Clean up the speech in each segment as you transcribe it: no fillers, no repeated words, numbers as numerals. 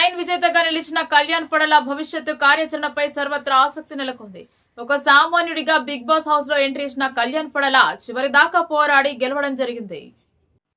9 విజేతగా నిలిచిన కళ్యాణ్ పడల భవిష్యత్తు కార్యాచరణపై సర్వత్రా ఆసక్తి నెలకొంది. ఒక సామాన్యుడిగా బిగ్ బాస్ హౌస్ లో ఎంట్రీ ఇచ్చిన కళ్యాణ్ పడల చివరి దాకా పోరాడి గెలవడం జరిగింది.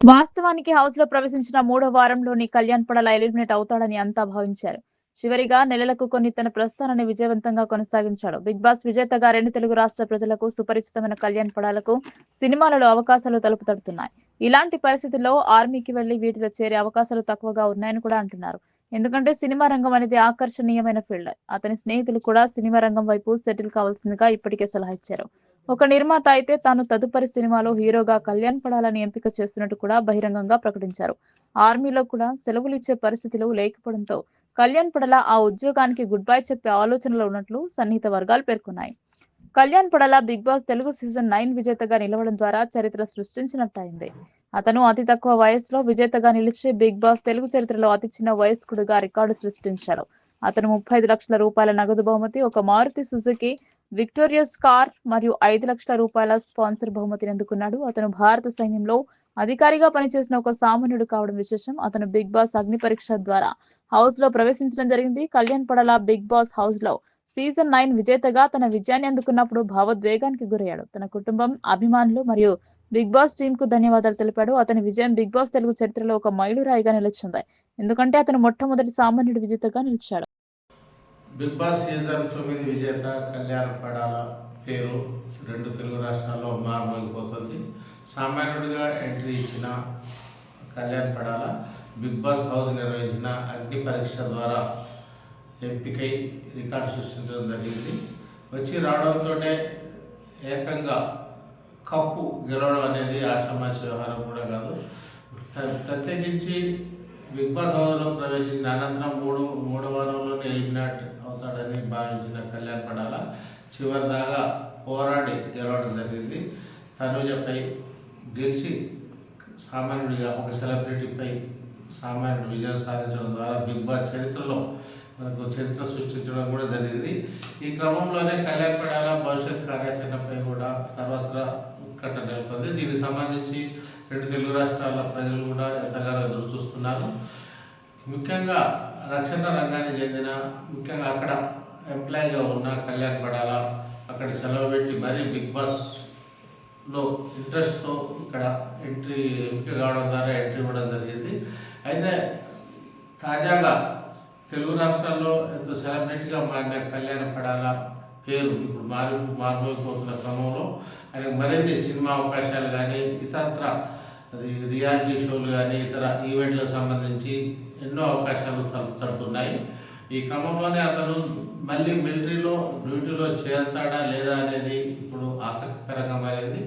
వాస్తవానికి హౌస్ లో ప్రవేశించిన 3వ వారంలోని కళ్యాణ్ పడల ఎలిమినేట్ అవుతాడని అంతా భావించారు. చివరిగా నెలలకు కొన్ని తన ప్రస్థానాన్ని విజయవంతంగా కొనసాగించాడు. బిగ్ బాస్ విజేతగా 2 తెలుగు రాష్ట్ర ప్రజలకు సుపరిచితమైన కళ్యాణ్ పడాలకు సినిమాలలో అవకాశాలు తలుపు తడుతున్నాయి. ఇలాంటి పరిస్థితుల్లో ఆర్మీకి వెళ్లి వీటిలో చేరే అవకాశాలు తక్కువగా ఉన్నాయని కూడా అంటున్నారు. ఎందుకంటే సినిమా రంగం అనేది ఆకర్షణీయమైన ఫీల్డ్. అతని స్నేహితులు కూడా సినిమా రంగం వైపు సెటిల్ కావాల్సిందిగా ఇప్పటికే సలహా ఇచ్చారు. ఒక నిర్మాత అయితే తాను తదుపరి సినిమాలో హీరోగా కళ్యాణ్ పడాలని ఎంపిక చేస్తున్నట్టు కూడా బహిరంగంగా ప్రకటించారు. ఆర్మీలో కూడా సెలవులు ఇచ్చే పరిస్థితులు లేకపోవడంతో కళ్యాణ్ పడల ఆ ఉద్యోగానికి గుడ్ బై చెప్పే ఆలోచనలో ఉన్నట్లు సన్నిహిత వర్గాలు పేర్కొన్నాయి. Kalyan పడల big boss Telugu season 9 విజేతగా నిలవడం ద్వారా చరిత్ర సృష్టించినట్టయింది. అతను అతి తక్కువ వయసులో విజేతగా నిలిచి బిగ్ బాస్ తెలుగు చరిత్రలో అతి చిన్న వయస్కుడిగా రికార్డు సృష్టించాడు. అతను 35 లక్షల రూపాయల నగదు బహుమతి, ఒక మారుతి సుజుకి విక్టోరియస్ కార్ మరియు 5 లక్షల రూపాయల స్పాన్సర్ బహుమతిని అందుకున్నాడు. అతను భారత సైన్యంలో అధికారిగా పనిచేసిన ఒక సామాన్యుడు కావడం విశేషం. అతను బిగ్ బాస్ అగ్ని పరీక్ష ద్వారా హౌస్ లో ప్రవేశించడం జరిగింది. కళ్యాణ్ పడల బిగ్ బాస్ హౌస్ లో సీజన్ 9 విజేతగా తన విజయాన్ని అందుకున్నప్పుడు భావోద్వేగానికి గురయ్యాడు. తన కుటుంబం, అభిమానులు మరియు బిగ్ బాస్ టీమ్ కు ధన్యవాదాలు తెలిపాడు. అతని విజయం బిగ్ బాస్ తెలుగు చరిత్రలో ఒక మైలురాయిగా నిలిచింది. ఎందుకంటే అతను మొట్టమొదటి సామాన్యుడి విజేతగా నిలిచాడు. బిగ్ బాస్ సీజన్ 9 విజేత కళ్యాణ్ పడాల పేరు 2 తెలుగు రాష్ట్రాల్లో మారుమోగిపోతుంది. సామాన్యుడిగా ఎంట్రీ ఇచ్చిన Kalyan Padala Bigg Boss house నిర్వహించిన అగ్ని పరీక్ష ద్వారా ఎంపికై రికార్డు సృష్టించడం జరిగింది. వచ్చి రావడంతోనే ఏకంగా కప్పు గెలవడం అనేది ఆషామాషి వ్యవహారం కూడా కాదు. ప్రత్యేకించి బిగ్ బాస్ హౌస్లో ప్రవేశించిన అనంతరం మూడో వారంలోనే ఎలిమినేట్ అవుతాడని భావించిన కళ్యాణ్ పడాల చివరి దాకా పోరాడి గెలవడం జరిగింది. తనుజపై గెలిచి సామాన్యుడిగా ఒక సెలబ్రిటీపై సామాన్యుడు విజయం సాధించడం ద్వారా బిగ్ బాస్ చరిత్రలో మనకు చరిత్ర సృష్టించడం కూడా జరిగింది. ఈ క్రమంలోనే కళ్యాణ్ పడాల భవిష్యత్ కార్యాచరణపై కూడా సర్వత్రా ఉత్కంఠ నెలకొంది. దీనికి సంబంధించి 2 తెలుగు రాష్ట్రాల ప్రజలు కూడా ఎంతగానో ఎదురు చూస్తున్నారు. ముఖ్యంగా రక్షణ రంగానికి చెందిన, ముఖ్యంగా అక్కడ ఎంప్లాయీగా ఉన్న కళ్యాణ్ పడాల అక్కడ సెలవు పెట్టి మరీ బిగ్ బాస్లో ఇంట్రెస్ట్తో ఇక్కడ ఎంపిక కావడం ద్వారా ఎంట్రీ ఇవ్వడం జరిగింది. అయితే తాజాగా తెలుగు రాష్ట్రాల్లో ఎంతో సెలబ్రిటీగా మారిన కళ్యాణ్ పడాల పేరు ఇప్పుడు మారిపోతున్న క్రమంలో ఆయనకు మరిన్ని సినిమా అవకాశాలు కానీ ఇతరత్ర రియాలిటీ షోలు కానీ ఇతర ఈవెంట్లకు సంబంధించి ఎన్నో అవకాశాలు తడుతున్నాయి. ఈ క్రమంలోనే అతను మళ్ళీ మిలిటరీలో డ్యూటీలో చేరుతాడా లేదా అనేది ఇప్పుడు ఆసక్తికరంగా మారింది.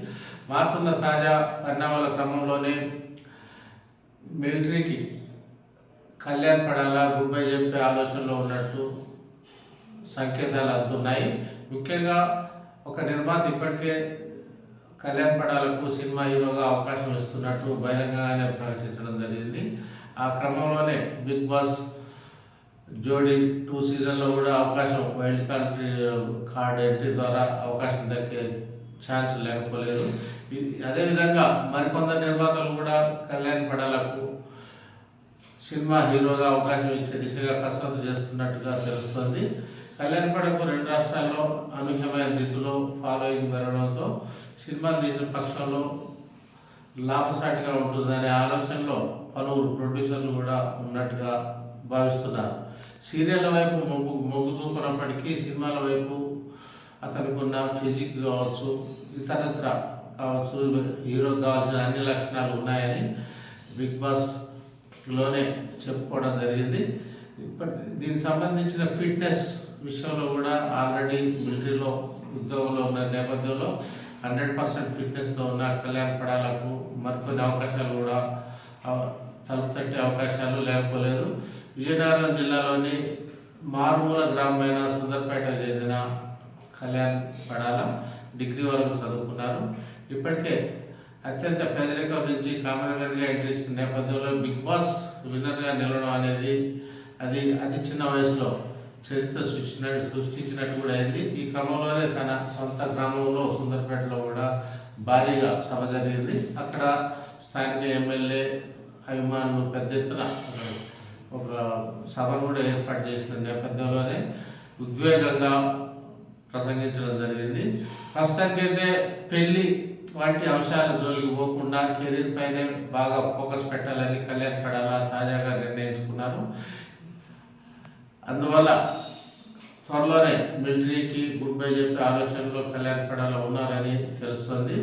మారుతున్న తాజా పరిణామాల క్రమంలోనే మిలిటరీకి కళ్యాణ్ పడాల గుడ్ బై చెప్పే ఆలోచనలో ఉన్నట్టు సంకేతాలు అందుతున్నాయి. ముఖ్యంగా ఒక నిర్మాత ఇప్పటికే కళ్యాణ్ పడాలకు సినిమా హీరోగా అవకాశం ఇస్తున్నట్టు బహిరంగంగానే ప్రకటించడం జరిగింది. ఆ క్రమంలోనే బిగ్ బాస్ జోడీ 2 సీజన్లో కూడా అవకాశం వైల్డ్ కార్డ్ ఎంట్రీ ద్వారా అవకాశం దక్కే ఛాన్స్ లేకపోలేదు. అదేవిధంగా మరికొందరు నిర్మాతలు కూడా కళ్యాణ్ పడాలకు సినిమా హీరోగా అవకాశం ఇచ్చే దిశగా కసరత్తు చేస్తున్నట్టుగా తెలుస్తోంది. కళ్యాణ్ పడకు 2 రాష్ట్రాల్లో అనూహ్యమైన రీతిలో ఫాలోయింగ్ పెరగడంతో సినిమాలు తీసిన పక్షంలో లాభసాటిగా ఉంటుందనే ఆలోచనలో పలువురు ప్రొడ్యూసర్లు కూడా ఉన్నట్టుగా భావిస్తున్నారు. సీరియళ్ల వైపు మొగ్గు చూపినప్పటికీ సినిమాల వైపు అతనికి ఉన్న ఫిజిక్ కావచ్చు, ఇతరత్ర కావచ్చు, హీరోకి కావాల్సిన అన్ని లక్షణాలు ఉన్నాయని బిగ్ బాస్లోనే చెప్పుకోవడం జరిగింది. దీనికి సంబంధించిన ఫిట్నెస్ విషయంలో కూడా ఆల్రెడీ మిలిటరీలో ఉద్యోగంలో ఉన్న నేపథ్యంలో 100% ఫిట్నెస్తో ఉన్న కళ్యాణ్ పడాలకు మరికొన్ని అవకాశాలు కూడా తలుపు తట్టే అవకాశాలు లేకపోలేదు. విజయనగరం జిల్లాలోని మారుమూల గ్రామమైన సుందర్పేటకు చెందిన కళ్యాణ్ పడాల డిగ్రీ వరకు చదువుకున్నారు. ఇప్పటికే అత్యంత పేదరికం నుంచి కామన్ మ్యాన్గా ఎంట్రీ ఇచ్చిన నేపథ్యంలో బిగ్ బాస్ విన్నర్గా నిలవడం అనేది అది అతి చిన్న వయసులో చరిత్ర సృష్టించినట్టు కూడా అయింది. ఈ క్రమంలోనే తన సొంత గ్రామంలో సుందర్పేటలో కూడా భారీగా సభ జరిగింది. అక్కడ స్థానిక ఎమ్మెల్యే అభిమానులు పెద్ద ఎత్తున ఒక సభను కూడా ఏర్పాటు చేసిన నేపథ్యంలోనే ఉద్వేగంగా ప్రసంగించడం జరిగింది. ప్రస్తుతానికైతే పెళ్లి వంటి అంశాల జోలికి పోకుండా కెరీర్ పైనే బాగా ఫోకస్ పెట్టాలని కళ్యాణ్ పడాలా తాజాగా నిర్ణయించుకున్నారు. అందువల్ల త్వరలోనే మిలిటరీకి గుడ్ బై చెప్పే ఆలోచనలో కళ్యాణ్ పడాలా ఉన్నారని తెలుస్తుంది.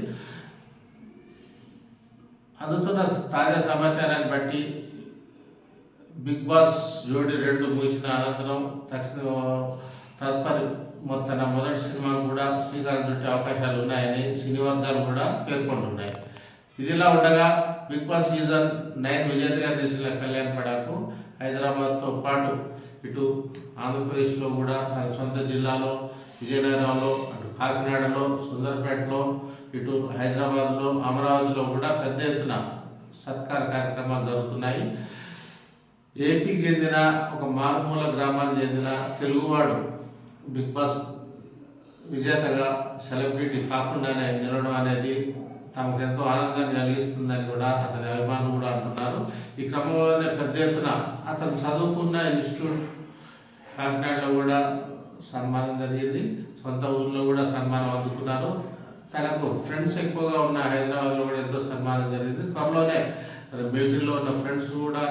అందుతున్న తాజా సమాచారాన్ని బట్టి బిగ్ బాస్ జోడి 2 ముగిసిన అనంతరం తదుపరి తన మొదటి సినిమాకు కూడా శ్రీకారం చుట్టే అవకాశాలు ఉన్నాయని సినీ వర్గాలు కూడా పేర్కొంటున్నాయి. ఇదిలా ఉండగా బిగ్ బాస్ సీజన్ 9 విజేతగా నిలిచిన కళ్యాణ్ పడాకు హైదరాబాద్తో పాటు ఇటు ఆంధ్రప్రదేశ్లో కూడా తన సొంత జిల్లాలో విజయనగరంలో, అటు కాకినాడలో, సుందరపేటలో, ఇటు హైదరాబాద్లో, అమరావతిలో కూడా పెద్ద ఎత్తున సత్కార కార్యక్రమాలు జరుగుతున్నాయి. ఏపీకి చెందిన ఒక మారుమూల గ్రామానికి చెందిన తెలుగువాడు బిగ్ బాస్ విజేతగా సెలబ్రిటీ కాకుండానే నిలవడం అనేది తమకు ఎంతో ఆనందాన్ని కలిగిస్తుందని కూడా అతని అభిమానులు కూడా అంటున్నారు. ఈ క్రమంలోనే పెద్ద ఎత్తున అతను చదువుకున్న ఇన్స్టిట్యూట్ కాకినాడలో కూడా సన్మానం జరిగింది. సొంత ఊళ్ళో కూడా సన్మానం అందుకున్నారు. తనకు ఫ్రెండ్స్ ఎక్కువగా ఉన్న హైదరాబాద్లో కూడా ఎంతో సన్మానం జరిగింది. త్వరలోనే తన మిలిటరీలో ఉన్న ఫ్రెండ్స్ కూడా